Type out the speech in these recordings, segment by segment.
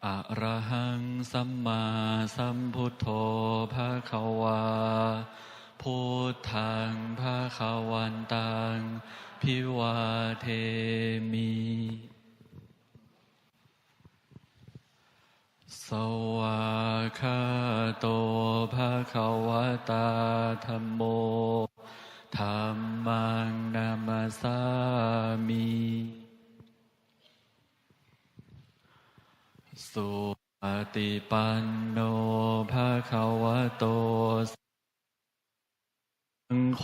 อะระหังสัมมาสัมพุทโธภะคะวาพุทธังภะคะวันตังภิวาเทมิสวากขาโตภะคะวะตาธัมโมธัมมังนามัสสามิสุปฏิปันโนภะคะวะโตสังโฆ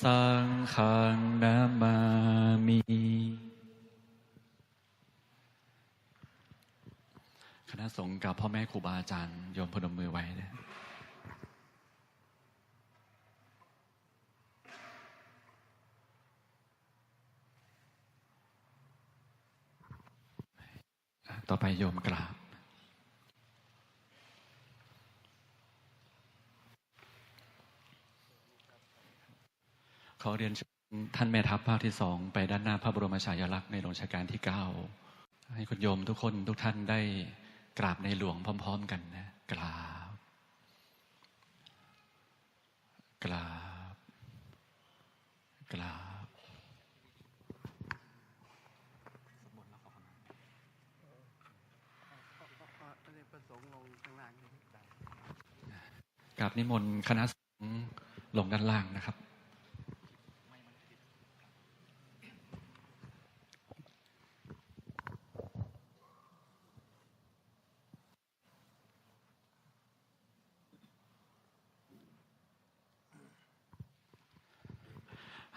สังฆังนามามิคณะสงฆ์กับพ่อแม่ครูบาอาจารย์โยมพนมมือไว้นะต่อไปโยมกราบขอเรียนเชิญท่านแม่ทัพภาคที่2ไปด้านหน้าพระบรมฉายาลักษณ์ในหลวงรัชกาลที่9ให้คุณโยมทุกคนทุกท่านได้กราบในหลวงพร้อมๆกันนะกราบกราบกราบกราบนิมนต์คณะสงฆ์ลงด้านล่างนะครับ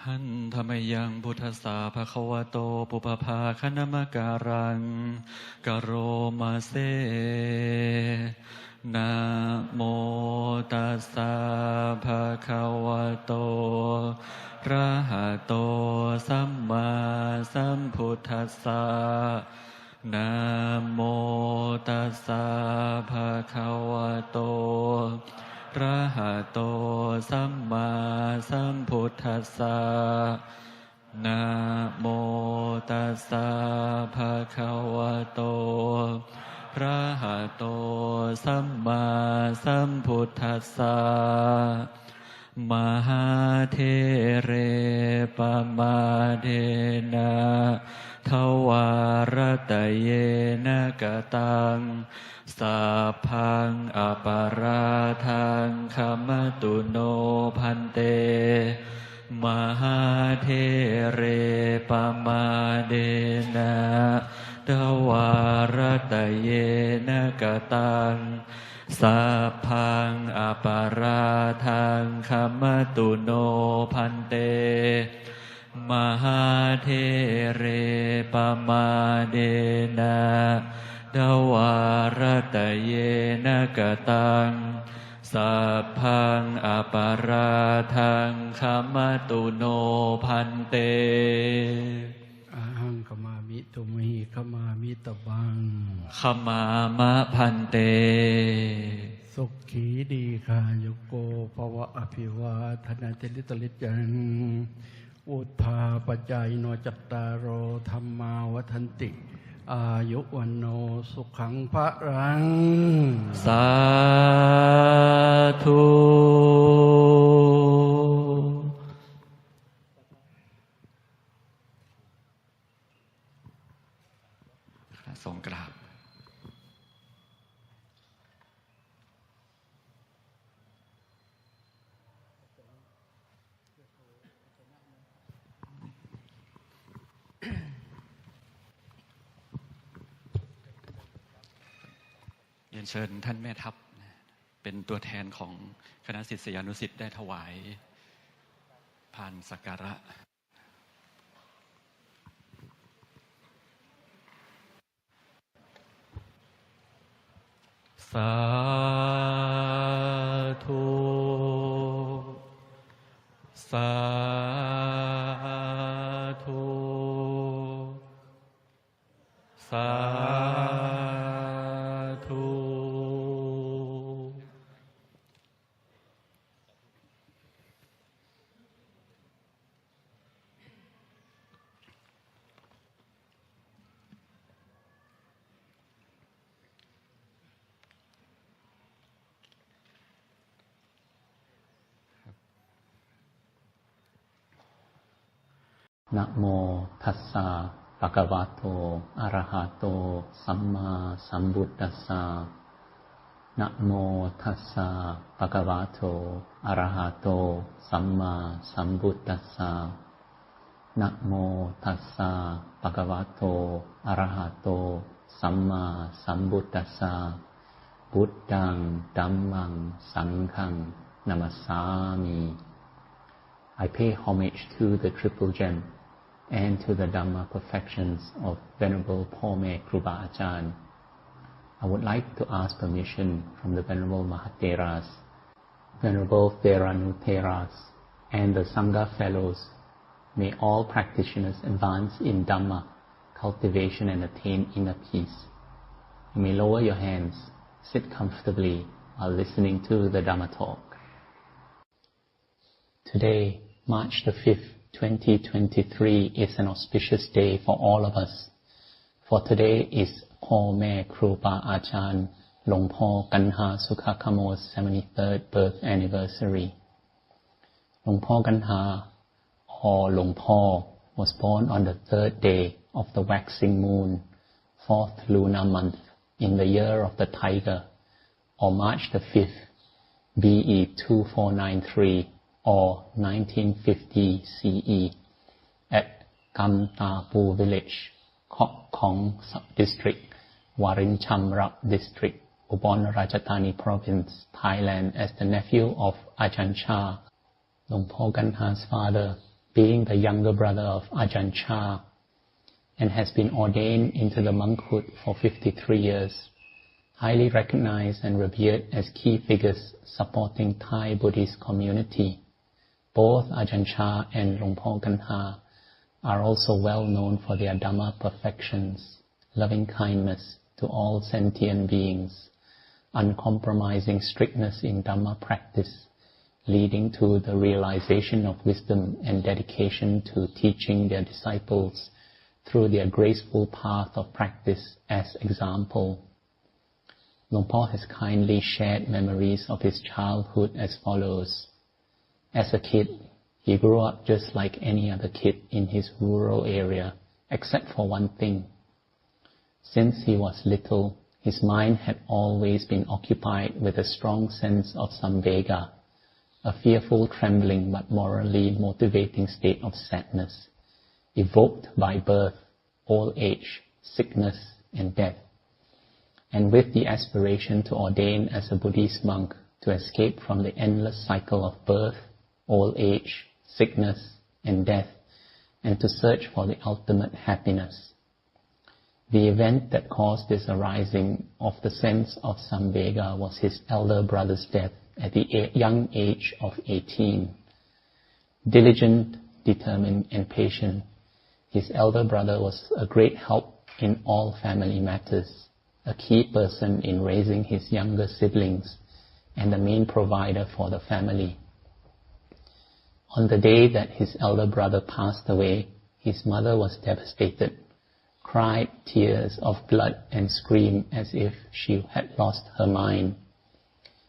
หันธรรมยังพุทธัสสะภะคะวะโตปุปภาคณมการังกโรมาเซนะโมตัสสะภะคะวะโตอะระหะโตสัมมาสัมพุทธัสสะนะโมตัสสะภะคะวะโตอะระหะโตสัมมาสัมพุทธัสสะนะโมตัสสะภะคะวะโตอะระหะโตสัมมาสัมพุทธัสสะมหาเทเรปมาเดนะทวารตะเยนะกตังสัพพังอปาราทังคัมตุโนพันเตมหาเทเรปมาเดนะทวารตะเยนะกตังสัพพังอปาราทังคัมตุโนพันเตมหาเทเรปมาเดนะทวารตะเยนะกตังสัพพังอปาราทังคัมตุโนพันเตอะหังขมามิตุมหิขมามิตบังขมามะพันเตสุขีดีคายุโกภวะอภิวาทนาเจริตลิจังอุทธาปจายโนจัตตารโอธรรมาวัฏันติอายุวันโนสุขังพระรังสาธุส่งกราบเรียนเชิญท่านแม่ทัพเป็นตัวแทนของคณะศิษยานุศิษย์ได้ถวายพานสักการะสาธุสาธุสาธุ นะโมตัสสะภะคะวะโตอะระหะโตสัมมาสัมพุทธัสสะนะโมตัสสะภะคะวะโตอะระหะโตสัมมาสัมพุทธัสสะนะโมตัสสะภะคะวะโตอะระหะโตสัมมาสัมพุทธัสสะพุทธังธัมมังสังฆังนามัสสามิ I pay homage to the triple gem and to the Dhamma perfections of Venerable homage Kruba Ajarn. I would like to ask permission from the Venerable Mahatheras, Venerable Theranutheras, and the Sangha Fellows. May all practitioners advance in Dhamma, cultivation and attain inner peace. You may lower your hands, sit comfortably while listening to the Dhamma Talk. Today, March the 5th, 2023 is an auspicious day for all of us. For today is homage Kruba Ajarn Luang Gunhah Sukhakamo's 73rd birth anniversary. Luang Gunhah, or Luang was born on the 3rd day of the waxing moon, 4th lunar month, in the year of the tiger, or March the 5th, BE 2493, or 1950 CE, at Kamtapu village, Kok Kong sub-district, Warincham district, Ubon Ratchathani province, Thailand, as the nephew of Ajahn Chah. Luang Gunhah's father, being the younger brother of Ajahn Chah, and has been ordained into the monkhood for 53 years, highly recognized and revered as key figures supporting Thai Buddhist community. Both Ajahn Chah and Luang Gunhah are also well known for their Dhamma perfections, loving kindness to all sentient beings, uncompromising strictness in Dhamma practice, leading to the realization of wisdom and dedication to teaching their disciples through their graceful path of practice as example. Luang has kindly shared memories of his childhood as follows. As a kid, he grew up just like any other kid in his rural area, except for one thing. Since he was little, his mind had always been occupied with a strong sense of samvega, a fearful, trembling but morally motivating state of sadness, evoked by birth, old age, sickness, and death, and with the aspiration to ordain as a Buddhist monk to escape from the endless cycle of birth, old age, sickness, and death, and to search for the ultimate happiness. The event that caused this arising of the sense of samvega was his elder brother's death at the young age of 18. Diligent, determined, and patient, his elder brother was a great help in all family matters, a key person in raising his younger siblings, and the main provider for the family. On the day that his elder brother passed away, his mother was devastated, cried tears of blood and screamed as if she had lost her mind.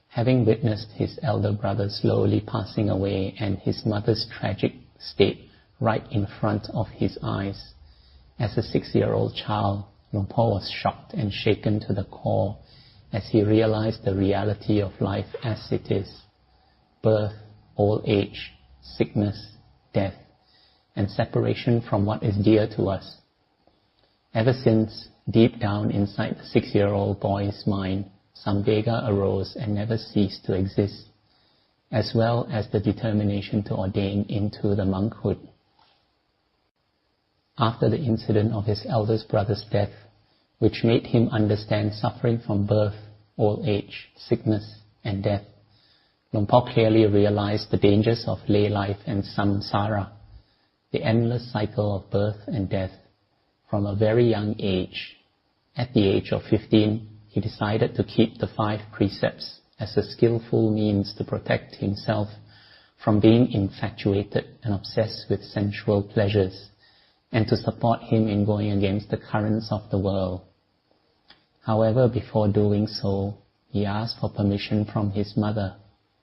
Having witnessed his elder brother slowly passing away and his mother's tragic state right in front of his eyes, as a 6-year-old child, Luang was shocked and shaken to the core as he realized the reality of life as it is: birth, old age, sickness, death, and separation from what is dear to us. Ever since, deep down inside the 6-year-old boy's mind, samvega arose and never ceased to exist, as well as the determination to ordain into the monkhood. After the incident of his eldest brother's death, which made him understand suffering from birth, old age, sickness, and death, Luang clearly realized the dangers of lay life and samsara, the endless cycle of birth and death, from a very young age. At the age of 15, he decided to keep the 5 precepts as a skillful means to protect himself from being infatuated and obsessed with sensual pleasures, and to support him in going against the currents of the world. However, before doing so, he asked for permission from his mother.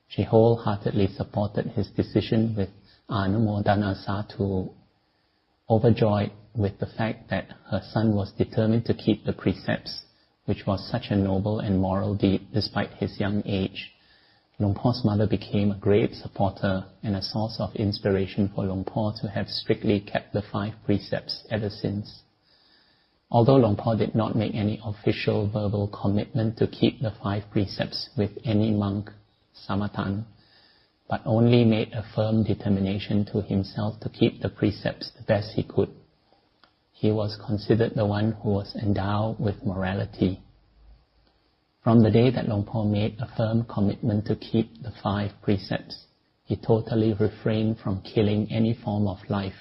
She wholeheartedly supported his decision with Anumodana Satu. Overjoyed with the fact that her son was determined to keep the precepts, which was such a noble and moral deed despite his young age, Luang Por's mother became a great supporter and a source of inspiration for Luang Por to have strictly kept the 5 precepts ever since. Although Luang Por did not make any official verbal commitment to keep the 5 precepts with any monk, samathan, but only made a firm determination to himself to keep the precepts the best he could, he was considered the one who was endowed with morality. From the day that Luang Por made a firm commitment to keep the 5 precepts, he totally refrained from killing any form of life.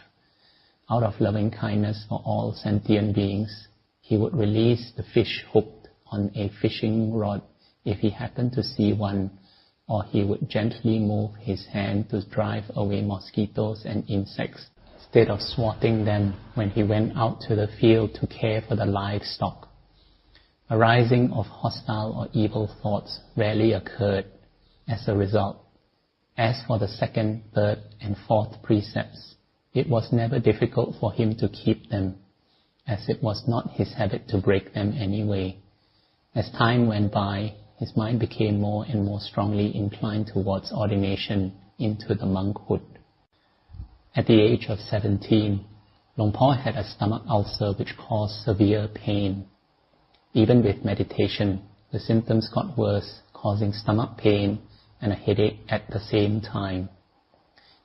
Out of loving kindness for all sentient beings, he would release the fish hooked on a fishing rod if he happened to see one, or he would gently move his hand to drive away mosquitoes and insects, instead of swatting them when he went out to the field to care for the livestock. Arising of hostile or evil thoughts rarely occurred as a result. As for the 2nd, 3rd, and 4th precepts, it was never difficult for him to keep them, as it was not his habit to break them anyway. As time went by, his mind became more and more strongly inclined towards ordination into the monkhood. At the age of 17, Luang Por had a stomach ulcer which caused severe pain. Even with meditation, the symptoms got worse, causing stomach pain and a headache at the same time.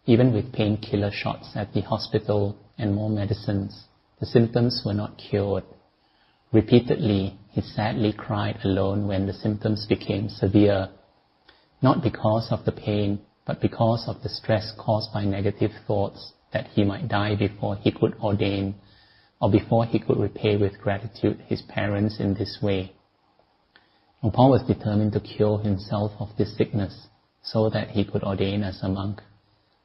Even with painkiller shots at the hospital and more medicines, the symptoms were not cured. Repeatedly, he sadly cried alone when the symptoms became severe, not because of the pain, but because of the stress caused by negative thoughts that he might die before he could ordain, or before he could repay with gratitude his parents in this way. Luang Por was determined to cure himself of this sickness so that he could ordain as a monk.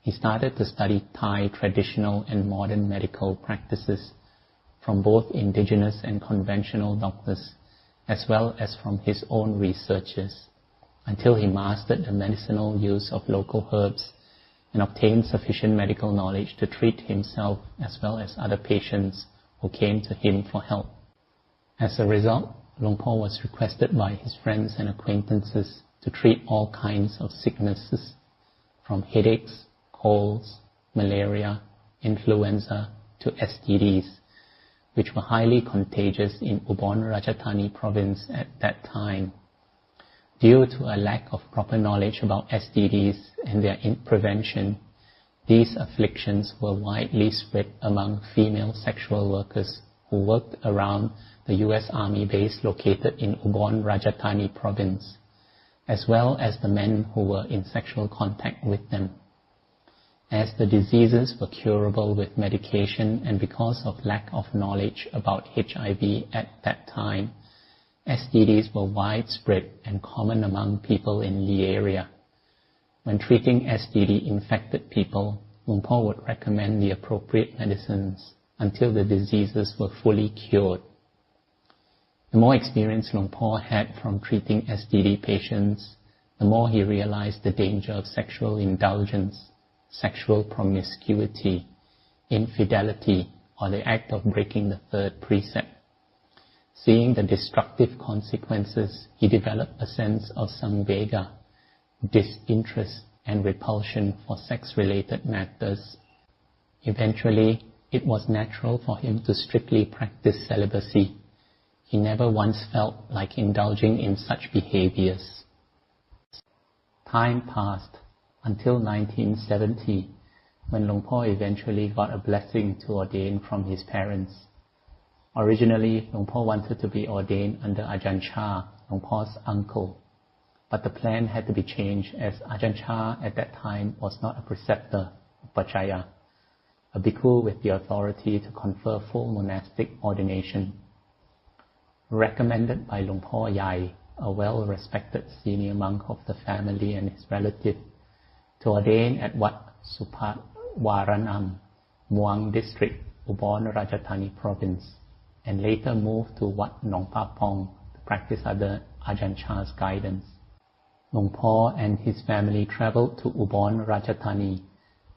He started to study Thai traditional and modern medical practices from both indigenous and conventional doctors, as well as from his own researches, until he mastered the medicinal use of local herbs and obtained sufficient medical knowledge to treat himself as well as other patients who came to him for help. As a result, Luang Por was requested by his friends and acquaintances to treat all kinds of sicknesses, from headaches, colds, malaria, influenza, to STDs, which were highly contagious in Ubon Ratchathani province at that time. Due to a lack of proper knowledge about STDs and their prevention, these afflictions were widely spread among female sexual workers who worked around the U.S. Army base located in Ubon Ratchathani province, as well as the men who were in sexual contact with them. As the diseases were curable with medication and because of lack of knowledge about HIV at that time, STDs were widespread and common among people in the area. When treating STD-infected people, Luang Por would recommend the appropriate medicines until the diseases were fully cured. The more experience Luang Por had from treating STD patients, the more he realized the danger of sexual indulgence, sexual promiscuity, infidelity, or the act of breaking the 3rd precept. Seeing the destructive consequences, he developed a sense of samvega, disinterest and repulsion for sex-related matters. Eventually, it was natural for him to strictly practice celibacy. He never once felt like indulging in such behaviors. Time passed until 1970, when Luang Por eventually got a blessing to ordain from his parents. Originally, Luang Por wanted to be ordained under Ajarn Chah, Luang Por's uncle, but the plan had to be changed as Ajarn Chah at that time was not a preceptor, upachaya, a bhikkhu with the authority to confer full monastic ordination. Recommended by Luang Por Yai, a well-respected senior monk of the family and his relative, to ordain at Wat Supatwaranam, Muang district, Ubon Ratchathani province, and later moved to Wat Nong Papong to practice under Ajahn Chah's guidance. Luang Por and his family traveled to Ubon Ratchathani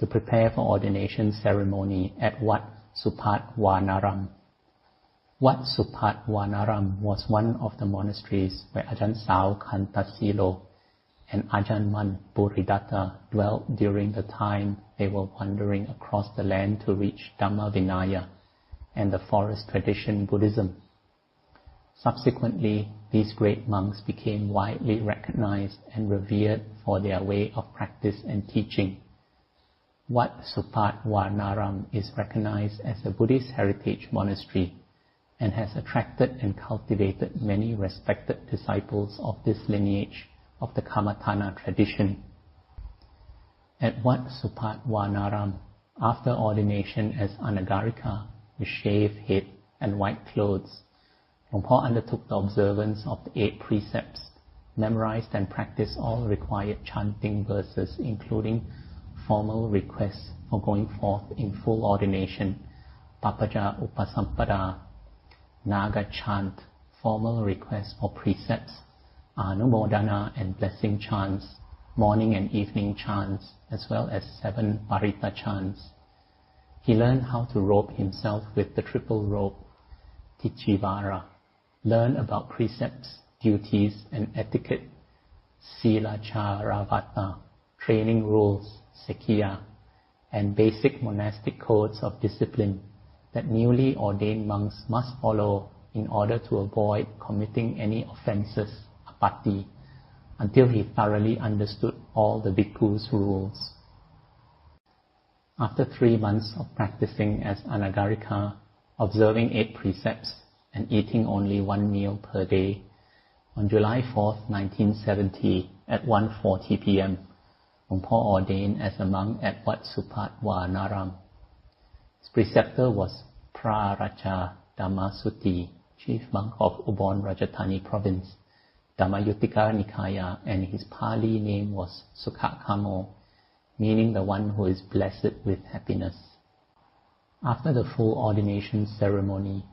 to prepare for ordination ceremony at Wat Supatwanaram. Wat Supatwanaram was one of the monasteries where Ajahn Sao Kantasilo and Ajahn Man Buridatta dwelt during the time they were wandering across the land to reach Dhamma Vinaya and the forest tradition Buddhism. Subsequently, these great monks became widely recognized and revered for their way of practice and teaching. Wat Supatwanaram is recognized as a Buddhist heritage monastery and has attracted and cultivated many respected disciples of this lineage of the Kammatthana tradition. At Wat Supatwanaram, after ordination as Anagarika with shaved head and white clothes, Luang Por undertook the observance of the 8 precepts, memorized and practiced all required chanting verses, including formal requests for going forth in full ordination, Papaja Upasampada, Naga chant, formal requests for precepts, Anumodana and blessing chants, morning and evening chants, as well as 7 Parita chants. He learned how to robe himself with the triple robe, Tichivara, learn about precepts, duties, and etiquette, Sila Charavata, training rules, Sekhiya, and basic monastic codes of discipline that newly ordained monks must follow in order to avoid committing any offences, apatti, until he thoroughly understood all the bhikkhus' rules. After 3 months of practicing as Anagarika, observing 8 precepts, and eating only 1 meal per day, on July 4, 1970, at 1:40 p.m., Luang Por ordained as a monk at Wat Supatwanaram. His preceptor was Praraja Dhammasutthi, chief monk of Ubon Ratchathani province, Dhammayuttika Nikaya, and his Pali name was Sukhakamo, meaning the one who is blessed with happiness. After the full ordination ceremony,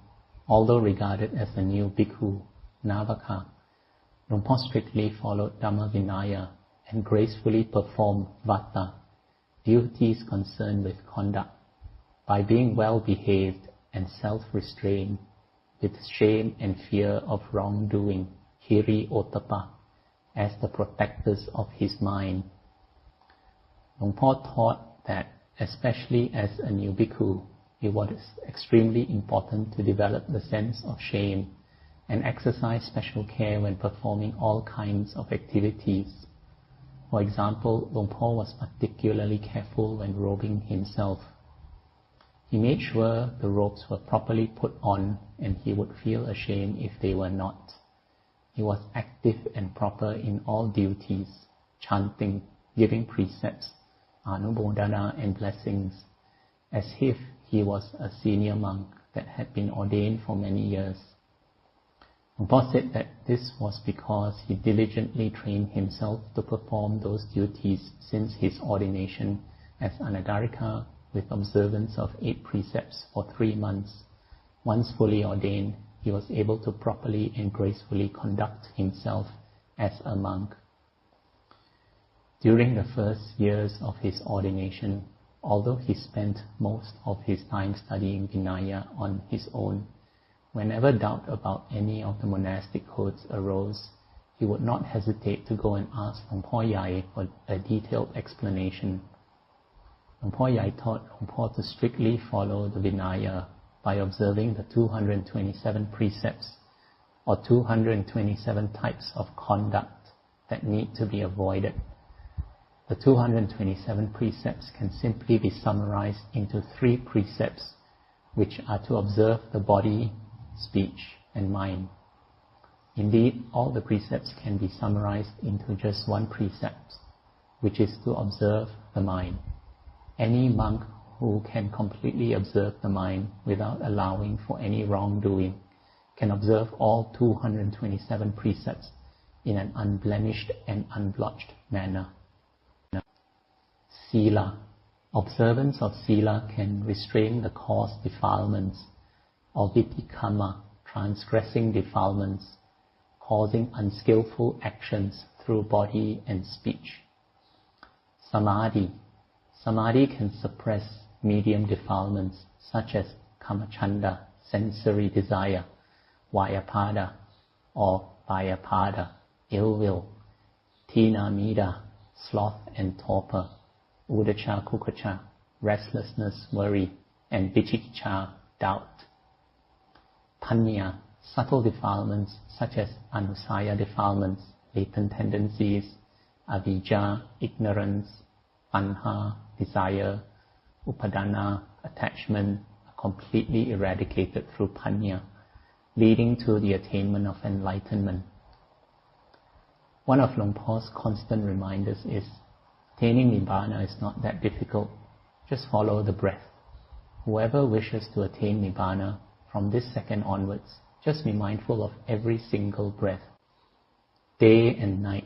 although regarded as a new bhikkhu, Navaka, Luang Por strictly followed Dhamma Vinaya and gracefully performed vata, duties concerned with conduct, by being well behaved and self-restrained, with shame and fear of wrongdoing, Hiri Ottappa, as the protectors of his mind. Luang Por taught that, especially as a new bhikkhu, it was extremely important to develop the sense of shame and exercise special care when performing all kinds of activities. For example, Luang Por was particularly careful when robing himself. He made sure the robes were properly put on, and he would feel ashamed if they were not. He was active and proper in all duties, chanting, giving precepts, anumodana and blessings, as if he was a senior monk that had been ordained for many years. Luang Por said that this was because he diligently trained himself to perform those duties since his ordination as Anagarika, with observance of 8 precepts for 3 months. Once fully ordained, he was able to properly and gracefully conduct himself as a monk. During the first years of his ordination, although he spent most of his time studying Vinaya on his own, whenever doubt about any of the monastic codes arose, he would not hesitate to go and ask Luang Por Yai for a detailed explanation. Luang Por Yai taught Luang Por to strictly follow the Vinaya by observing the 227 precepts, or 227 types of conduct that need to be avoided. The 227 precepts can simply be summarized into 3 precepts, which are to observe the body, speech, and mind. Indeed, all the precepts can be summarized into just 1 precept, which is to observe the mind. Any monk who can completely observe the mind without allowing for any wrongdoing can observe all 227 precepts in an unblemished and unblotched manner. Sila. Observance of Sila can restrain the coarse defilements, or vitikama, transgressing defilements, causing unskillful actions through body and speech. Samadhi. Samadhi can suppress medium defilements such as kamachanda, sensory desire, vyapada or vyapada, ill will, tina mida, sloth and torpor, udacha kukacha, restlessness, worry, and vichikicha, doubt. Panya, subtle defilements such as anusaya defilements, latent tendencies, avijja, ignorance, tanha, desire, upadana, attachment, are completely eradicated through panya, leading to the attainment of enlightenment. One of Luang Por's constant reminders is, attaining Nibbana is not that difficult, just follow the breath. Whoever wishes to attain Nibbana, from this second onwards, just be mindful of every single breath, day and night,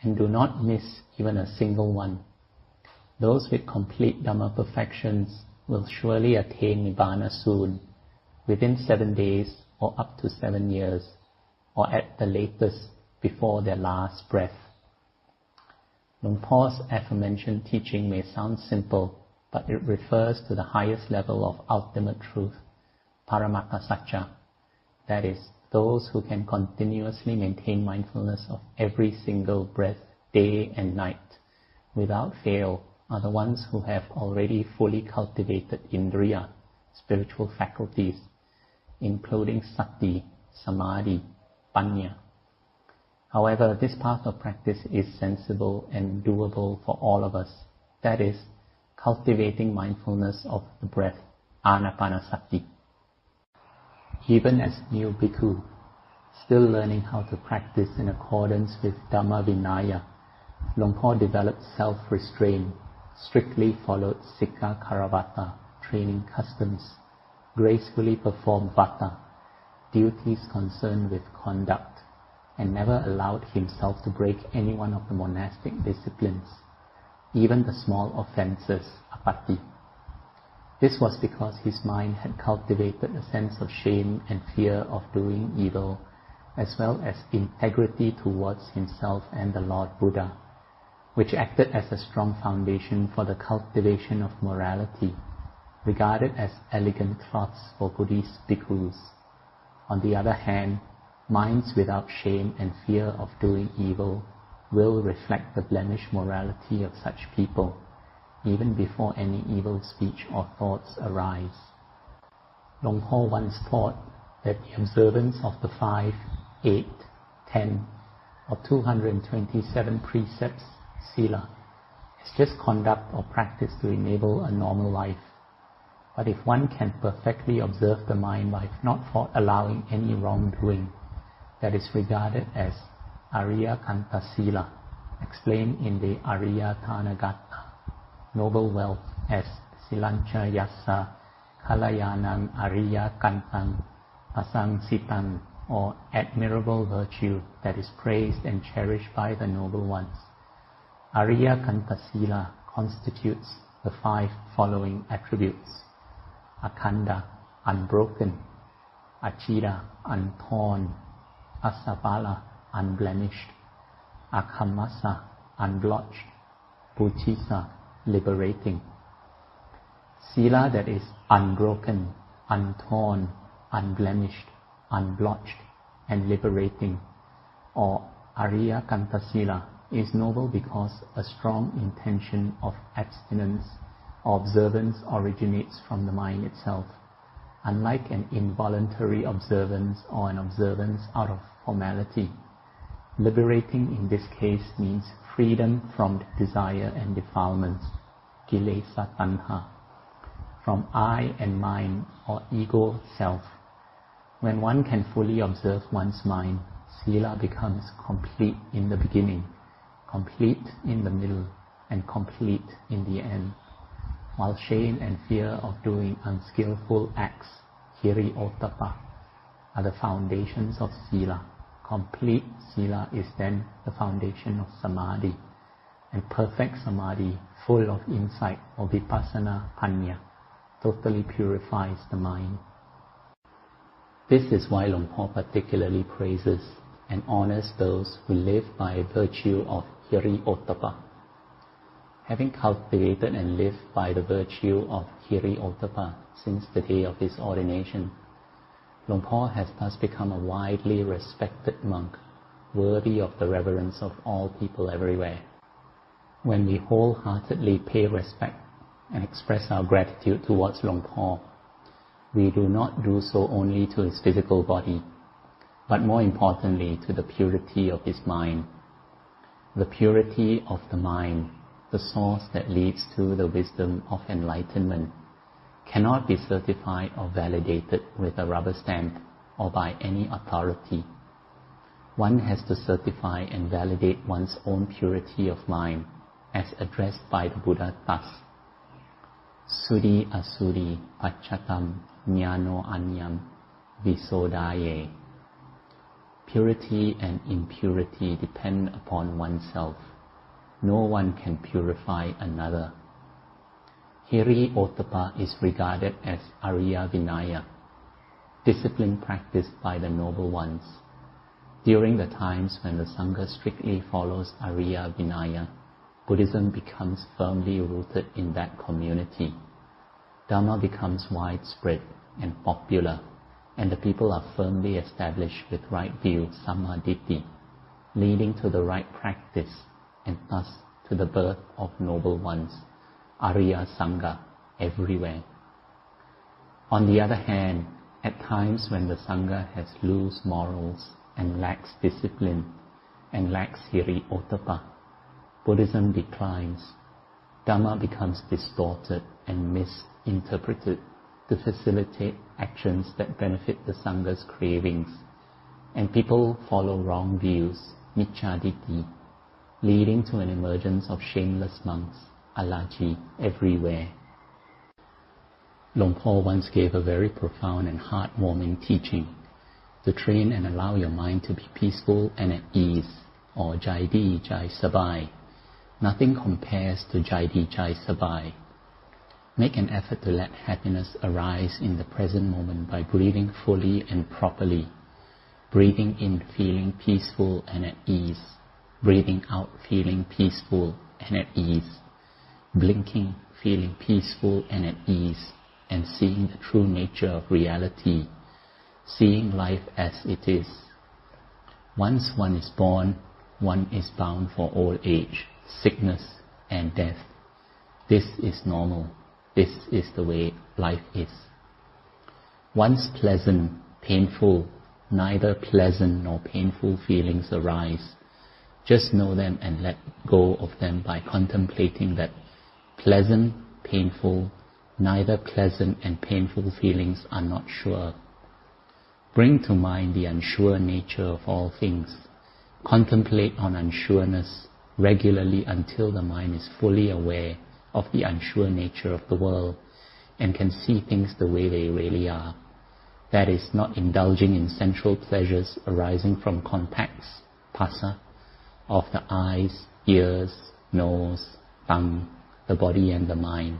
and do not miss even a single one. Those with complete Dhamma perfections will surely attain Nibbana soon, within 7 days or up to 7 years, or at the latest before their last breath. Luang Por's aforementioned teaching may sound simple, but it refers to the highest level of ultimate truth, paramatta satcha. That is, those who can continuously maintain mindfulness of every single breath, day and night, without fail, are the ones who have already fully cultivated indriya, spiritual faculties, including sati, samadhi, panya. However, this path of practice is sensible and doable for all of us. That is, cultivating mindfulness of the breath, anapanasati. Even as new bhikkhu, still learning how to practice in accordance with Dhamma Vinaya, Luang Por developed self-restraint, strictly followed Sikha Karavata, training customs, gracefully performed vata, duties concerned with conduct, and never allowed himself to break any one of the monastic disciplines, even the small offences, apatti. This was because his mind had cultivated a sense of shame and fear of doing evil, as well as integrity towards himself and the Lord Buddha, which acted as a strong foundation for the cultivation of morality, regarded as elegant cloths for Buddhist bhikkhus. On the other hand, minds without shame and fear of doing evil will reflect the blemished morality of such people, even before any evil speech or thoughts arise. Luang Por once taught that the observance of the 5, 8, 10, or 227 precepts, sila, is just conduct or practice to enable a normal life. But if one can perfectly observe the mind by not allowing any wrongdoing, that is regarded as Ariya Kanta Sila, explained in the Ariya Thanagatta, noble wealth, as Silancha Yassa Kalayanam Ariya Kantang Pasang Sitang, or admirable virtue that is praised and cherished by the noble ones. Ariya Kanta Sila constitutes the 5 following attributes: Akhanda, unbroken; Achira, untorn; Asabala, unblemished; Akhamasa, unblotched; Puchisa, liberating. Sila that is unbroken, untorn, unblemished, unblotched, and liberating, or Ariya Kanta Sila, is noble because a strong intention of abstinence or observance originates from the mind itself, unlike an involuntary observance or an observance out of formality. Liberating in this case means freedom from desire and defilements, kilesa tanha, from I and mine or ego self. When one can fully observe one's mind, sila becomes complete in the beginning, complete in the middle, and complete in the end. While shame and fear of doing unskillful acts, hiri ottappa, are the foundations of sila, complete sila is then the foundation of samadhi, and perfect samadhi, full of insight or vipassana panya, totally purifies the mind. This is why Luang Por particularly praises and honors those who live by virtue of hiri ottappa. Having cultivated and lived by the virtue of Hiri-ottappa since the day of his ordination, Luang Por has thus become a widely respected monk, worthy of the reverence of all people everywhere. When we wholeheartedly pay respect and express our gratitude towards Luang Por, we do not do so only to his physical body, but more importantly to the purity of his mind. The purity of the mind, the source that leads to the wisdom of enlightenment, cannot be certified or validated with a rubber stamp or by any authority. One has to certify and validate one's own purity of mind as addressed by the Buddha thus: Sudi asudi pachatam jnano anyam visodaye. Purity and impurity depend upon oneself. No one can purify another. Hiri-ottappa is regarded as Ariya Vinaya, discipline practiced by the noble ones. During the times when the Sangha strictly follows Ariya Vinaya, Buddhism becomes firmly rooted in that community. Dhamma becomes widespread and popular, and the people are firmly established with right view, Sammaditthi, leading to the right practice and thus to the birth of noble ones, Ariya Sangha, everywhere. On the other hand, at times when the Sangha has loose morals and lacks discipline and lacks Hiri-ottappa, Buddhism declines. Dhamma becomes distorted and misinterpreted to facilitate actions that benefit the Sangha's cravings, and people follow wrong views, Micchaditthi, leading to an emergence of shameless monks, Alaji, everywhere. Luang Por once gave a very profound and heartwarming teaching to train and allow your mind to be peaceful and at ease, or Jai Di, Jai Sabai. Nothing compares to Jai Di, Jai Sabai. Make an effort to let happiness arise in the present moment by breathing fully and properly. Breathing in, feeling peaceful and at ease. Breathing out, feeling peaceful and at ease. Blinking, feeling peaceful and at ease, and seeing the true nature of reality, seeing life as it is. Once one is born, one is bound for old age, sickness and death. This is normal. This is the way life is. Once pleasant, painful, neither pleasant nor painful feelings arise. Just know them and let go of them by contemplating that pleasant, painful, neither pleasant and painful feelings are not sure. Bring to mind the unsure nature of all things. Contemplate on unsureness regularly until the mind is fully aware of the unsure nature of the world and can see things the way they really are. That is, not indulging in sensual pleasures arising from contacts, phassa, of the eyes, ears, nose, tongue, the body and the mind,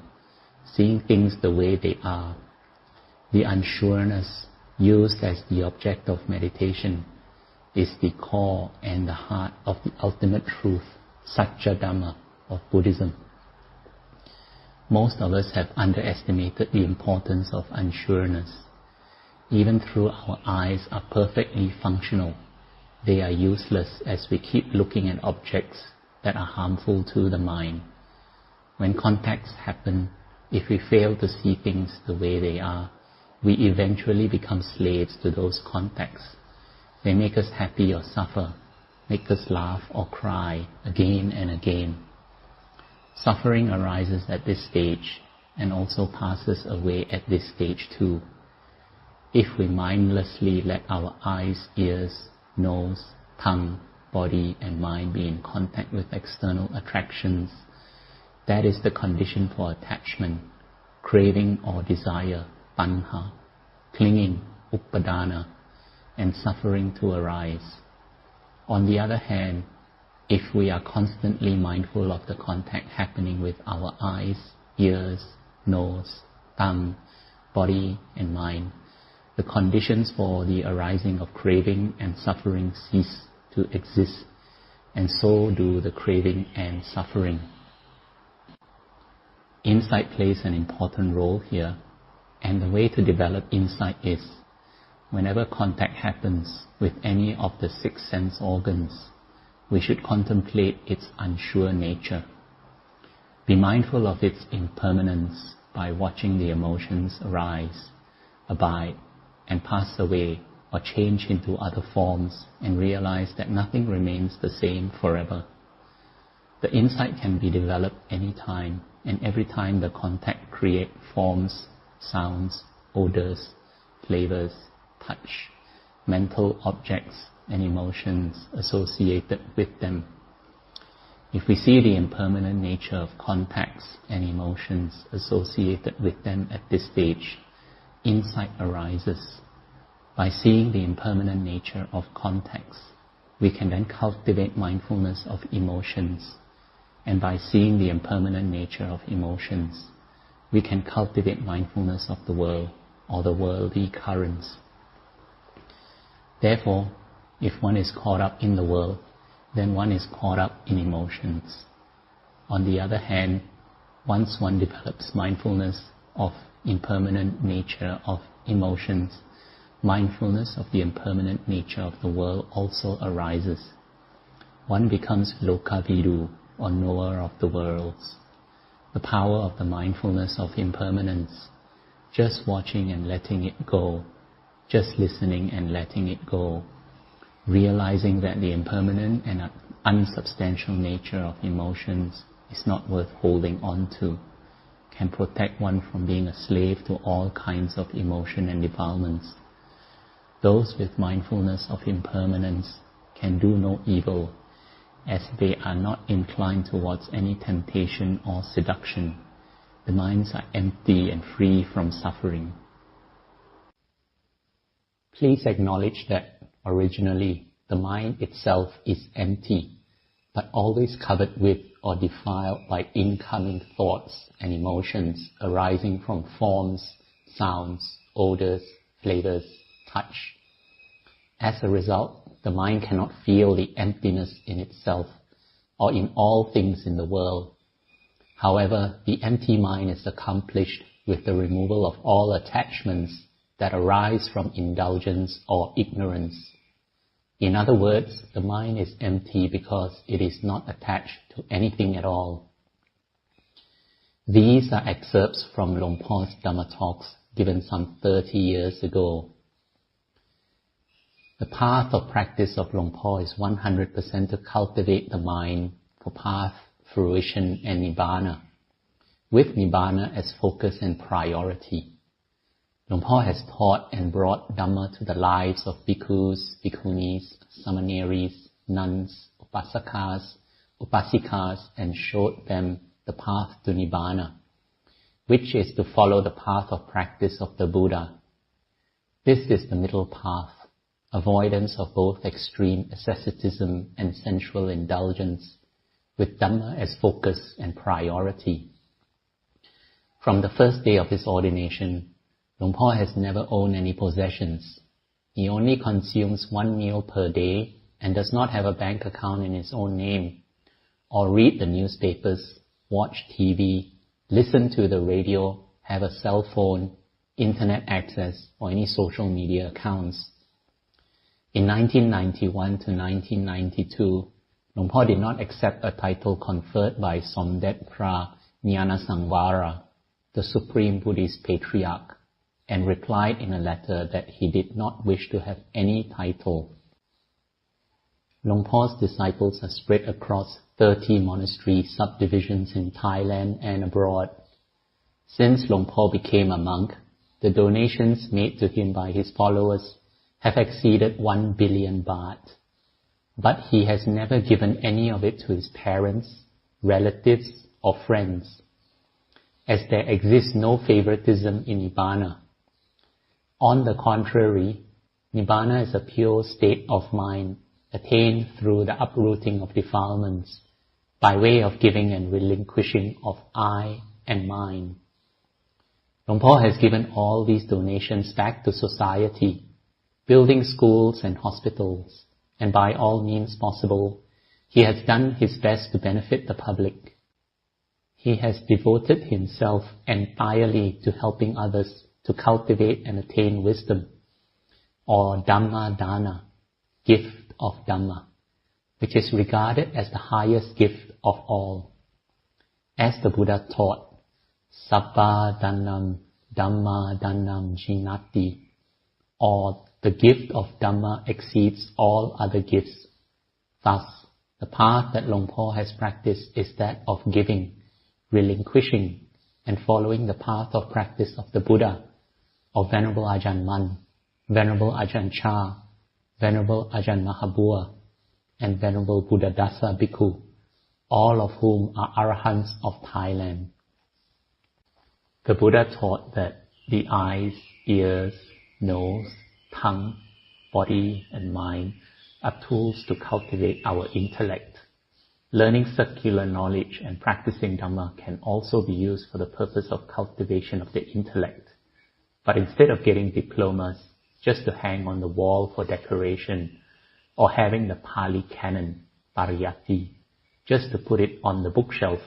seeing things the way they are. The unsureness used as the object of meditation is the core and the heart of the ultimate truth, Satya Dhamma of Buddhism. Most of us have underestimated the importance of unsureness. Even though our eyes are perfectly functional, they are useless as we keep looking at objects that are harmful to the mind. When contacts happen, if we fail to see things the way they are, we eventually become slaves to those contacts. They make us happy or suffer, make us laugh or cry again and again. Suffering arises at this stage and also passes away at this stage too. If we mindlessly let our eyes, ears, nose, tongue, body and mind be in contact with external attractions, that is the condition for attachment, craving or desire, tanha, clinging, upadana, and suffering to arise. On the other hand, if we are constantly mindful of the contact happening with our eyes, ears, nose, tongue, body and mind, the conditions for the arising of craving and suffering cease to exist, and so do the craving and suffering. Insight plays an important role here, and the way to develop insight is, whenever contact happens with any of the 6 sense organs, we should contemplate its unsure nature. Be mindful of its impermanence by watching the emotions arise, abide, and pass away or change into other forms, and realize that nothing remains the same forever. The insight can be developed any time, and every time the contact creates forms, sounds, odors, flavors, touch, mental objects, and emotions associated with them. If we see the impermanent nature of contacts and emotions associated with them at this stage, insight arises. By seeing the impermanent nature of contacts, we can then cultivate mindfulness of emotions. And by seeing the impermanent nature of emotions, we can cultivate mindfulness of the world or the worldly currents. Therefore, if one is caught up in the world, then one is caught up in emotions. On the other hand, once one develops mindfulness of impermanent nature of emotions, mindfulness of the impermanent nature of the world also arises. One becomes lokavidu, or knower of the worlds. The power of the mindfulness of impermanence, just watching and letting it go, just listening and letting it go, realizing that the impermanent and unsubstantial nature of emotions is not worth holding on to, can protect one from being a slave to all kinds of emotion and defilements. Those with mindfulness of impermanence can do no evil, as they are not inclined towards any temptation or seduction. The minds are empty and free from suffering. Please acknowledge that originally the mind itself is empty, but always covered with or defiled by incoming thoughts and emotions arising from forms, sounds, odors, flavors, touch. As a result, the mind cannot feel the emptiness in itself or in all things in the world. However, the empty mind is accomplished with the removal of all attachments that arise from indulgence or ignorance. In other words, the mind is empty because it is not attached to anything at all. These are excerpts from Luang Por's Dhamma Talks given some 30 years ago. The path of practice of Luang Por is 100% to cultivate the mind for path, fruition and Nibbana, with Nibbana as focus and priority. Luang Por has taught and brought Dhamma to the lives of bhikkhus, bhikkhunis, samaneris, nuns, upasakas, upasikas, and showed them the path to Nibbana, which is to follow the path of practice of the Buddha. This is the middle path. Avoidance of both extreme asceticism and sensual indulgence, with Dhamma as focus and priority. From the first day of his ordination, Luang Por has never owned any possessions. He only consumes 1 meal per day and does not have a bank account in his own name, or read the newspapers, watch TV, listen to the radio, have a cell phone, internet access, or any social media accounts. In 1991 to 1992, Luang Por did not accept a title conferred by Somdet Phra Nyanasangvara, the Supreme Buddhist Patriarch, and replied in a letter that he did not wish to have any title. Luang Por's disciples are spread across 30 monastery subdivisions in Thailand and abroad. Since Luang Por became a monk, the donations made to him by his followers have exceeded 1 billion baht, but he has never given any of it to his parents, relatives, or friends, as there exists no favoritism in Nibbana. On the contrary, Nibbana is a pure state of mind attained through the uprooting of defilements by way of giving and relinquishing of I and mine. Luang Por has given all these donations back to society, building schools and hospitals, and by all means possible, he has done his best to benefit the public. he has devoted himself entirely to helping others to cultivate and attain wisdom, or Dhamma Dana, gift of Dhamma, which is regarded as the highest gift of all. As the Buddha taught, Sabba Dhanam Dhamma Dhanam Jinati, or the gift of Dhamma exceeds all other gifts. Thus, the path that Luang Por has practiced is that of giving, relinquishing, and following the path of practice of the Buddha, of Venerable Ajarn Man, Venerable Ajarn Chah, Venerable Ajarn Mahabua, and Venerable Buddhadasa Bhikkhu, all of whom are Arahants of Thailand. The Buddha taught that the eyes, ears, nose, tongue, body, and mind are tools to cultivate our intellect. Learning secular knowledge and practicing Dhamma can also be used for the purpose of cultivation of the intellect. But instead of getting diplomas just to hang on the wall for decoration, or having the Pali Canon, Pariyatti, just to put it on the bookshelf,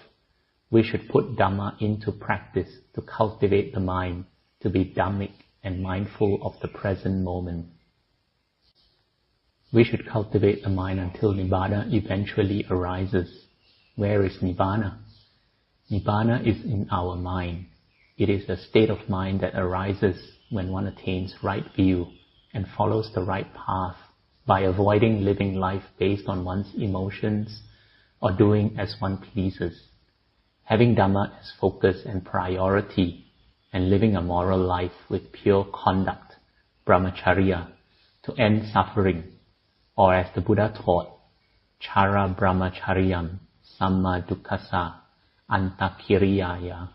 we should put Dhamma into practice to cultivate the mind to be Dhammic and mindful of the present moment. We should cultivate the mind until Nibbana eventually arises. Where is Nibbana? Nibbana is in our mind. It is a state of mind that arises when one attains right view and follows the right path by avoiding living life based on one's emotions or doing as one pleases. Having Dhamma as focus and priority, and living a moral life with pure conduct, brahmacharya, to end suffering, or as the Buddha taught, chara brahmacharyam samma dukkhasa antakiriyaya.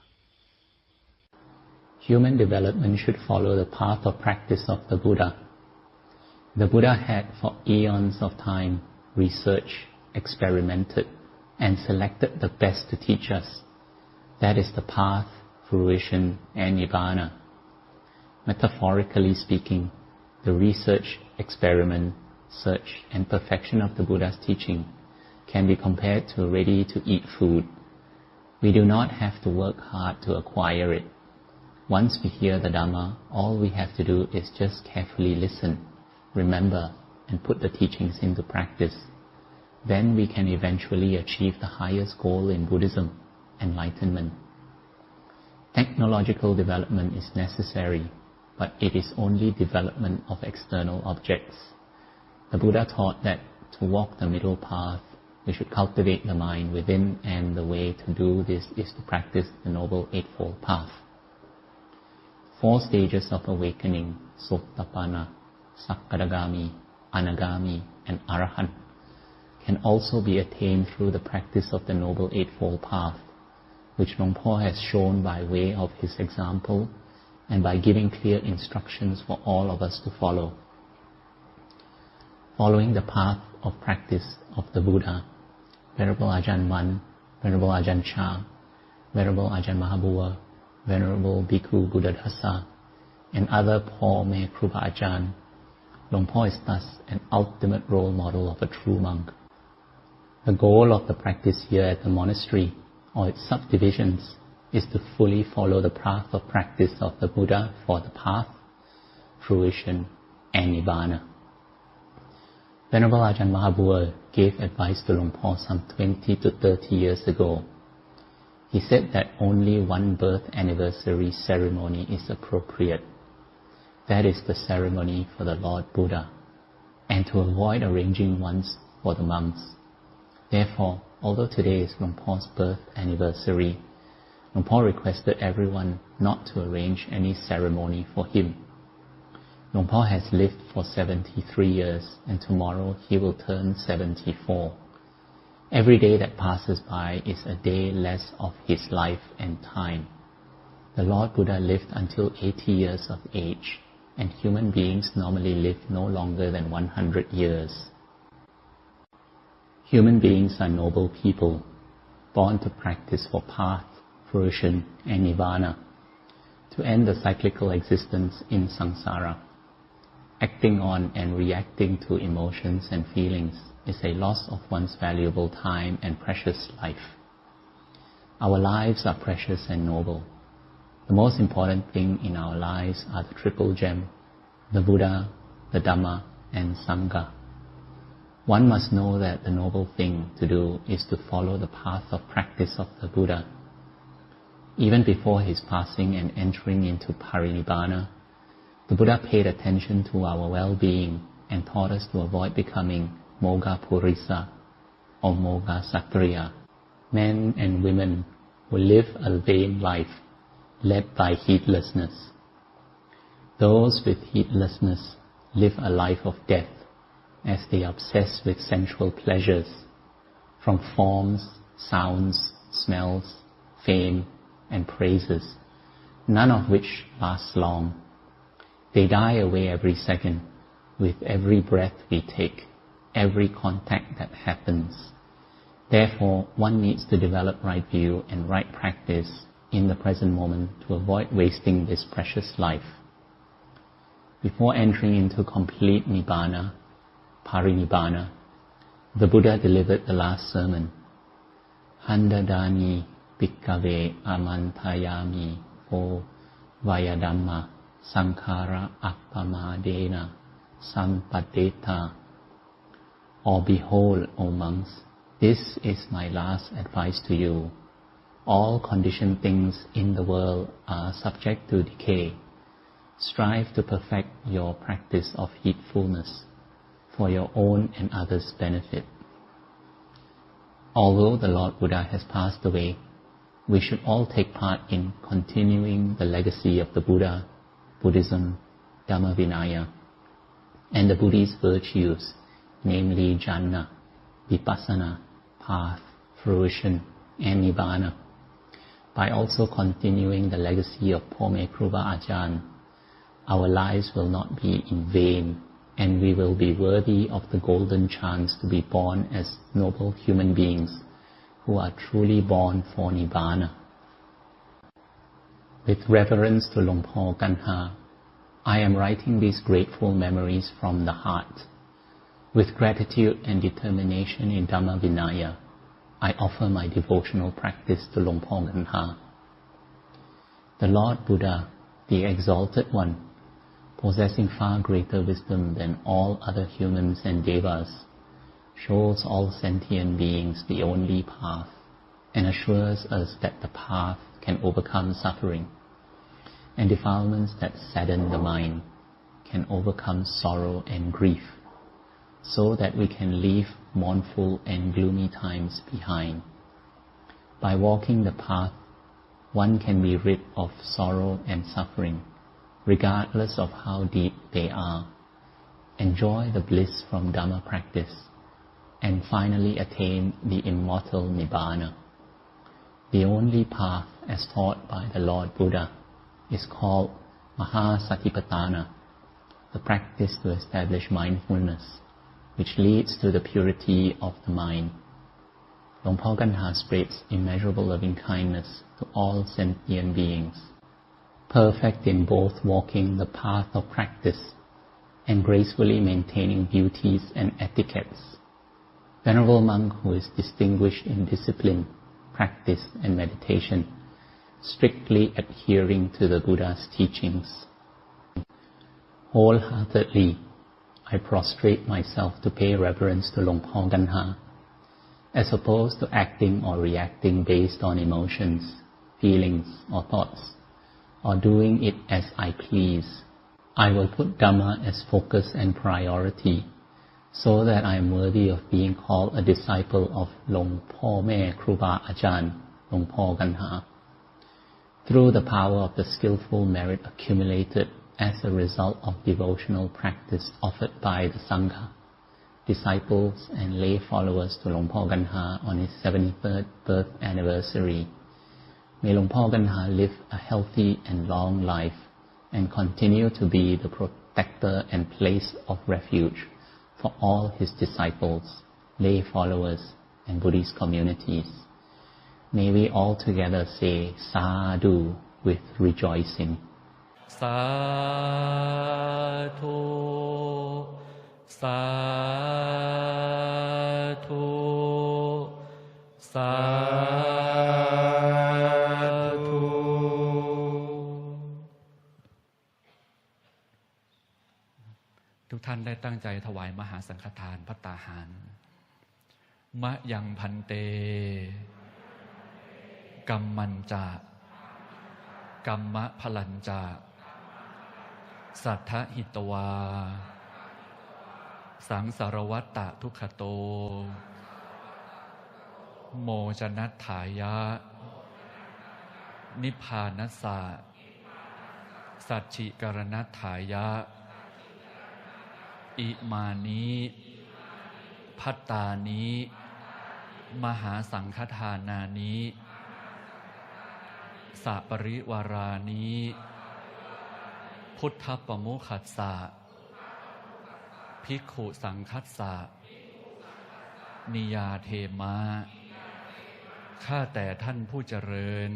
Human development should follow the path of practice of the Buddha. The Buddha had for eons of time researched, experimented, and selected the best to teach us. That is the path, fruition, and Nibbana. Metaphorically speaking, the research, experiment, search, and perfection of the Buddha's teaching can be compared to ready-to-eat food. We do not have to work hard to acquire it. Once we hear the Dhamma, all we have to do is just carefully listen, remember, and put the teachings into practice. Then we can eventually achieve the highest goal in Buddhism, enlightenment. Technological development is necessary, but it is only development of external objects. The Buddha taught that to walk the middle path, we should cultivate the mind within, and the way to do this is to practice the Noble Eightfold Path. 4 stages of awakening, Sotapanna, Sakadagami, Anagami, and Arahant, can also be attained through the practice of the Noble Eightfold Path, which Luang Por has shown by way of his example and by giving clear instructions for all of us to follow. Following the path of practice of the Buddha, Venerable Ajarn Man, Venerable Ajarn Chah, Venerable Ajarn Mahabua, Venerable Bhikkhu Buddhadasa, and other homage Kruba Ajarn, Luang Por is thus an ultimate role model of a true monk. The goal of the practice here at the monastery, or its subdivisions, is to fully follow the path of practice of the Buddha for the path, fruition, and Nibbana. Venerable Ajarn Mahabua gave advice to Luang Por some 20 to 30 years ago. He said that only one birth anniversary ceremony is appropriate. That is the ceremony for the Lord Buddha, and to avoid arranging ones for the monks. Therefore, although today is Luang Por's birth anniversary, Luang Por requested everyone not to arrange any ceremony for him. Luang Por has lived for 73 years, and tomorrow he will turn 74. Every day that passes by is a day less of his life and time. The Lord Buddha lived until 80 years of age, and human beings normally live no longer than 100 years. Human beings are noble people, born to practice for path, fruition, and Nibbana, to end the cyclical existence in samsara. Acting on and reacting to emotions and feelings is a loss of one's valuable time and precious life. Our lives are precious and noble. The most important thing in our lives are the triple gem, the Buddha, the Dhamma, and Sangha. One must know that the noble thing to do is to follow the path of practice of the Buddha. Even before his passing and entering into Parinibbana, the Buddha paid attention to our well-being and taught us to avoid becoming Moga Purisa or Moga Satriya, men and women who live a vain life led by heedlessness. Those with heedlessness live a life of death as they obsess with sensual pleasures, from forms, sounds, smells, fame, and praises, none of which lasts long. They die away every second, with every breath we take, every contact that happens. Therefore, one needs to develop right view and right practice in the present moment to avoid wasting this precious life. Before entering into complete Nibbana, Parinibbana, the Buddha delivered the last sermon. Handadani Bhikkave Amantayami O Vayadhamma Sankhara Appamadena Sampadeta. Or behold, O monks, this is my last advice to you. All conditioned things in the world are subject to decay. Strive to perfect your practice of heedfulness for your own and others' benefit. Although the Lord Buddha has passed away, we should all take part in continuing the legacy of the Buddha, Buddhism, Dhamma Vinaya, and the Buddhist virtues, namely jhana, vipassana, path, fruition, and nibbana, by also continuing the legacy of homage Kruba Ajarn. Our lives will not be in vain, and we will be worthy of the golden chance to be born as noble human beings who are truly born for Nibbana. With reverence to Luang Gunhah, I am writing these grateful memories from the heart. With gratitude and determination in Dhamma Vinaya, I offer my devotional practice to Luang Gunhah. The Lord Buddha, the Exalted One, possessing far greater wisdom than all other humans and devas, shows all sentient beings the only path and assures us that the path can overcome suffering, and defilements that sadden the mind can overcome sorrow and grief, so that we can leave mournful and gloomy times behind. By walking the path, one can be rid of sorrow and suffering, regardless of how deep they are, enjoy the bliss from Dhamma practice, and finally attain the immortal Nibbana. The only path as taught by the Lord Buddha is called Mahasatipatthana, the practice to establish mindfulness, which leads to the purity of the mind. Luang Gunhah spreads immeasurable loving kindness to all sentient beings, perfect in both walking the path of practice and gracefully maintaining duties and etiquettes. Venerable monk who is distinguished in discipline, practice and meditation, strictly adhering to the Buddha's teachings. Wholeheartedly, I prostrate myself to pay reverence to Luang Gunhah, as opposed to acting or reacting based on emotions, feelings or thoughts, or doing it as I please. I will put Dhamma as focus and priority, so that I am worthy of being called a disciple of Luangพ่อแม่ครูบาอาจารย์ Luang Gunhah. Through the power of the skillful merit accumulated as a result of devotional practice offered by the Sangha, disciples and lay followers to Luang Gunhah on his 73rd birth anniversary, may Luang Gunhah live a healthy and long life and continue to be the protector and place of refuge for all his disciples, lay followers, and Buddhist communities. May we all together say Sadhu with rejoicing. Sadhu, Sadhu, Sadhu. ทุกท่านได้ตั้งใจถวายมหาสังฆทานภัตตาหารมะยังพันเตกัมมันจะกัมมะพลัญจะสัทธหิตวาสังสารวัตตะทุกขโตโมจนัตถายะนิพพานัสสะสัจฉิกรณัตถายะอิมานิภัตตานิมหาสังฆทานานิสัปริวารานิพุทธปมุขัสสะภิกขุสังคัสสะนิยาเทมะข้าแต่ท่านผู้เจริญ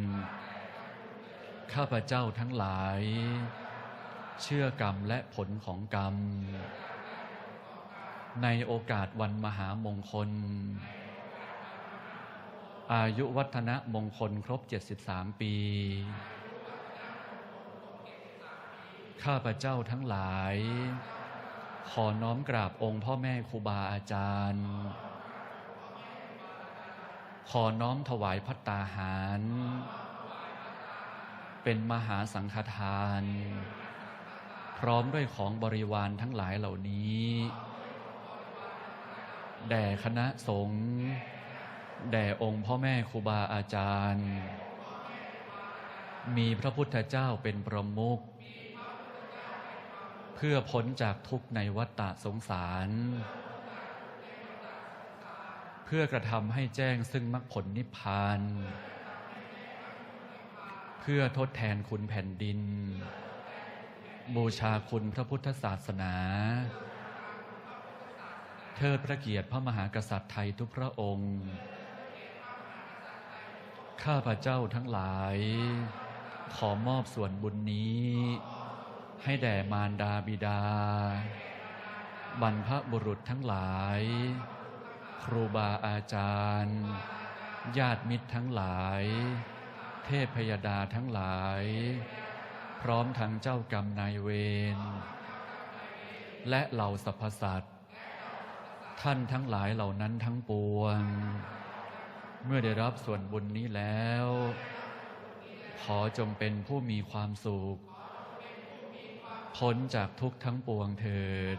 ข้าพเจ้าทั้งหลายเชื่อกรรมและผลของกรรมในโอกาสวันมหามงคลอายุวัฒนะมงคลครบ73 ปีข้าพเจ้าทั้งหลายขอน้อมกราบองค์พ่อแม่ครูบาอาจารย์ขอน้อมถวายภัตตาหารเป็นมหาสังฆทานพร้อมด้วยของบริวารทั้งหลายเหล่านี้แด่คณะสงฆ์แด่องค์พ่อแม่ครูบาอาจารย์มีพระพุทธเจ้าเป็นประมุขเพื่อพ้นจากทุกข์ในวัฏฏะสงสารเพื่อกระทำให้แจ้งซึ่งมรรคผลนิพพานเพื่อทดแทนคุณแผ่นดินบูชาคุณพระพุทธศาสนาเทิดพระเกียรติพระมหากษัตริย์ไทยทุกพระองค์ข้าพเจ้าทั้งหลายขอมอบส่วนบุญนี้ให้แด่มารดาบิดาบรรพบุรุษทั้งหลายครูบาอาจารย์ญาติมิตรทั้งหลายเทพพยดาทั้งหลายพร้อมทั้งเจ้ากรรมนายเวรและเหล่าสรรพสัตว์ท่านทั้งหลายเหล่านั้นทั้งปวงเมื่อได้รับส่วนบุญนี้แล้วขอจงเป็นผู้มีความสุขพ้นจากทุกข์ทั้งปวงเถิด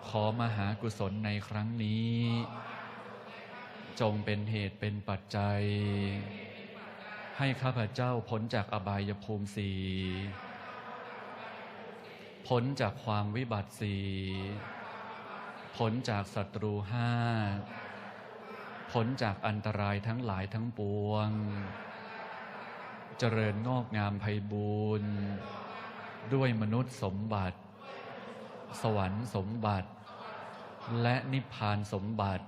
ขอมหากุศลในครั้งนี้จงเป็นเหตุเป็นปัจจัยให้ข้าพเจ้าพ้นจากอบายภูมิสี่พ้นจากความวิบัติสี่พ้นจากศัตรูห้าพ้นจากอันตรายทั้งหลายทั้งปวงเจริญงอกงามไพบูรณ์ด้วยมนุษย์สมบัติสวรรค์สมบัติและนิพพานสมบัติ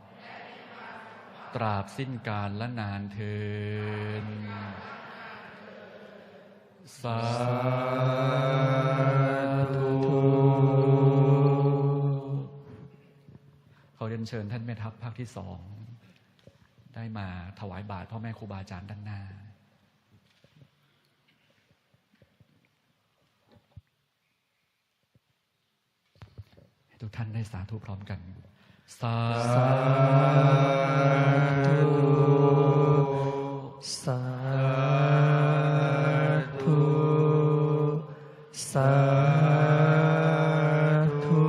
ตราบสิ้นกาลและนานเทอญสาธุขอเรียนเชิญท่านแม่ทัพภาคที่2ได้มาถวายบาตรพ่อแม่ครูบาอาจารย์ด้านหน้าทุกท่านได้สาธุพร้อมกันสาธุสาธุสาธุ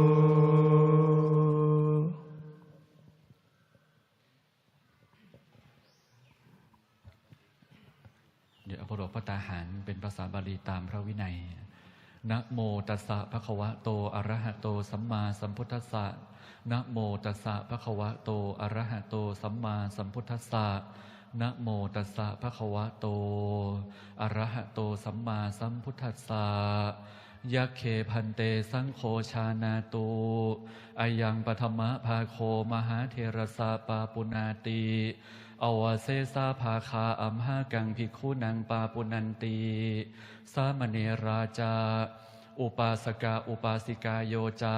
เดี๋ยวพระโลกพระตาหารเป็นภาษาบาลีตามพระวินัยนะโมตัสสะภะคะวะโตอะระหะโตสัมมาสัมพุทธัสสะนะโมตัสสะภะคะวะโตอะระหะโตสัมมาสัมพุทธัสสะนะโมตัสสะภะคะวะโตอะระหะโตสัมมาสัมพุทธัสสะยัคเคพันเตสังโฆชานาตุอายังปฐมภาโคมหาเถรสาปาปุนาติอวเสสาภาคาอัมหากังภิกขุนังปาปุนันติสามเณราจาอุปาสกาอุปาสิกาโยจา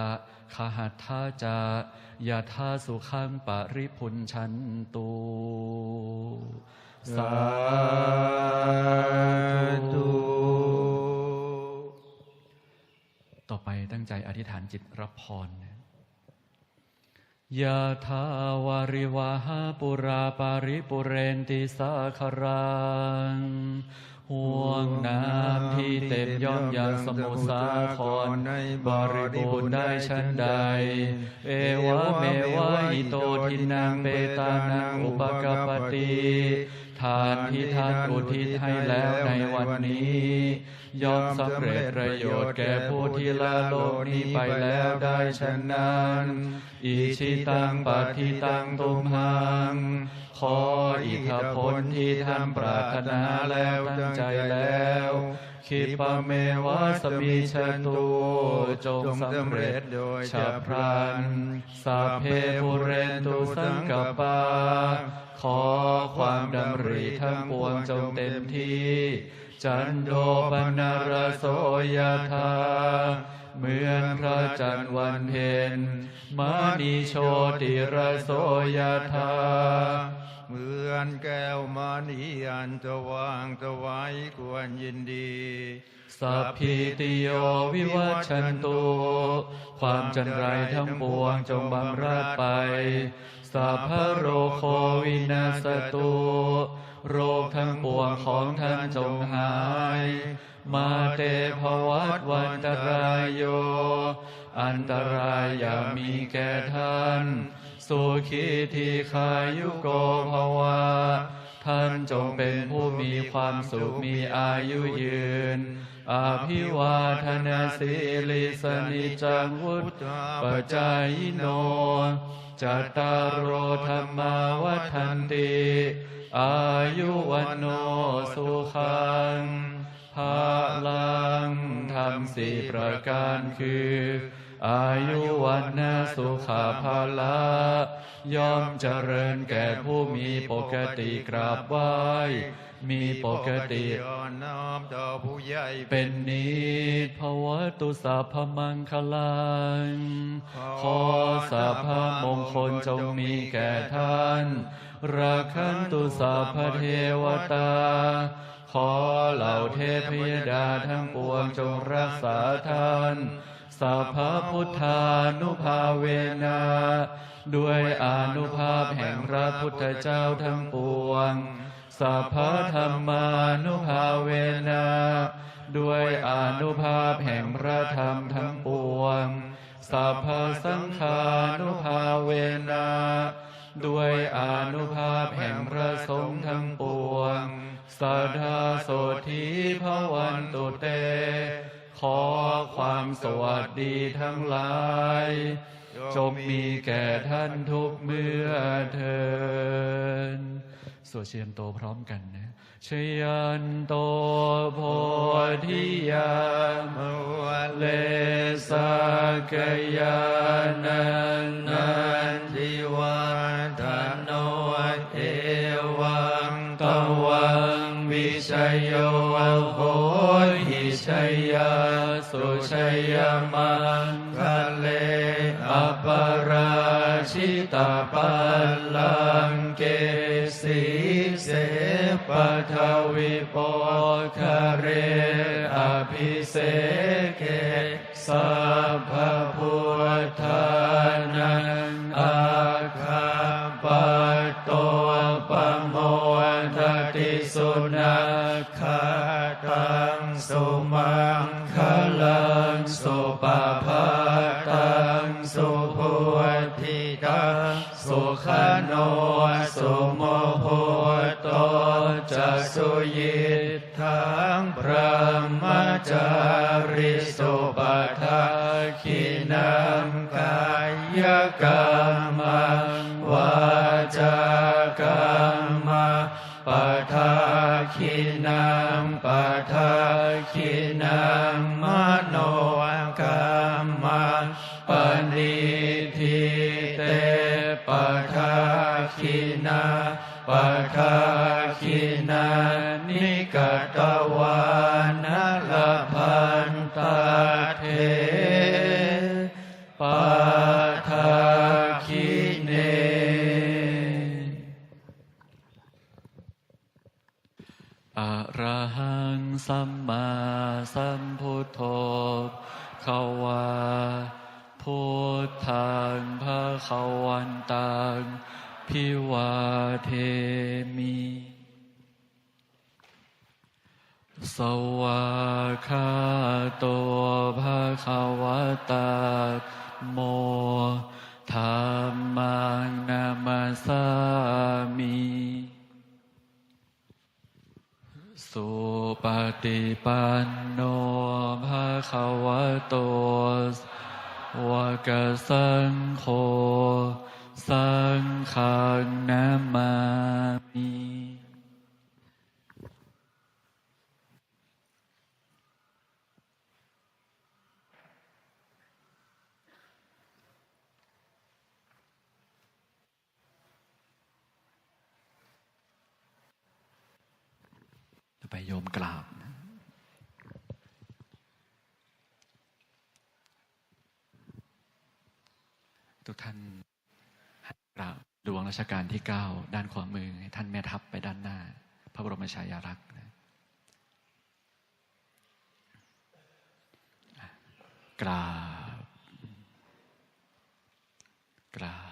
คหัตถาจายาธาสุขังปริพุนชันตุสาธุต่ ต่อไปตั้งใจอธิษฐานจิตรับพรยะถาวาริวหาปุราปาริปุเรนติสาคารังห่วงน้ำที่เต็มย่อมอย่างสมุทรสาครบริบูรณ์ได้ชั้นใดเอวะเมวะอิโตทินังเปตานังอุปกปติทานที่ท่านอุทิศให้แล้วในวันนี้ย่อมสำเร็จประโยชน์แก่ผู้ที่ละโลกนี้ไปแล้วได้ฉะนั้นอิชิตังปัฏฐิตังตุมหังขออิทธิพลที่ท่านปรารถนาแล้วตั้งใจแล้วคิปะเมวะสมิชตุจงสำเร็จโดยฉับพลันสัพเพปุเรนตุสังกปาขอความดำริทั้งปวงจงเต็มที่จันโดปนารโสยธาเหมือนพระจันทร์วันเพ็ญมานีโชติรโสยธาเหมือนแก้วมณีอันสว่างสวัยควรยินดีสัพพิติโยวิวัชชันตุความจันไรทั้งปวงจงบำราดไปสัพพโรโควินาศตุโรคทั้งปวงของท่านจงหายมาเตภวัตวันตรายโยอันตรายอย่ามีแก่ท่านสุขีทีขายุโกภวะท่านจงเป็นผู้มีความสุขมีอายุยืนอาภิวาทนาสิลิสนิจังวุฒปัจจายโนจัตตารโอธรรมาวัฏันติอายุวันโนสุขังภาลังธรรมสี่ประการคืออายุวันนะสุขาภาละย่อมเจริญแก่ผู้มีปกติกราบไหว้มีปกติอ่อนน้อมต่อผู้ใหญ่เป็นนิจภวตุสัพพมังคลังขอสัพพมงคลจงมีแก่ท่านราคันตุสัพพเทวตาขอเหล่าเทพยดาทั้งปวงจงรักษาท่านสัพพพุทธานุภาเวนะด้วยอานุภาพแห่งพระพุทธเจ้าทั้งปวงสัพพธรรมานุภาเวนะด้วยอานุภาพแห่งพระธรรมทั้งปวงสัพพสังฆานุภาเวนะด้วยอานุภาพแห่งพระสงฆ์ทั้งปวงสัทธาโสธีภวันตุเตขอความสวัสดีทั้งหลายจงมีแก่ท่านทุกเมื่อเทินสวดเชียนโตพร้อมกันนะชยันโตโพธิยามเลสกยานันนันทิวันทโนเอวังตวังวิชัยโยโหหิชัยยาสุชัยยมังคะเลอปราชิตาปัลลังเกสีเสปทวิโปคะเรอภิเสเกสัพพพุทธานังอาคาปัตโตปโมทติสุนัขขตังสุมังคลังสุปภาตังสุภูทิตังสุขโนสุโมโหโตจักสุยิทังพระมจาริสุปทาคินังกายกรรมังวาจากรรมังปทาคินังปทาคินังมโนกรรมังปณิทิเตปทาคินาปทาคินานิกตวานลพันตาเทปทาคิเนอะระหังสัมมาสัมพุทโธภคว พุทธังภคะวันตังภิวาเทมิสวากขาโตภคะวะตาโมธัมมังนามัสสามิสุปฏิปันโนภะคะวะโตสาวกสังโฆสังฆังนามามิไปโยมกราบทุกท่านกราบหลวงรัชกาลที่ 9ด้านขวามือท่านแม่ทัพไปด้านหน้าพระบรมฉายาลักษณ์กราบ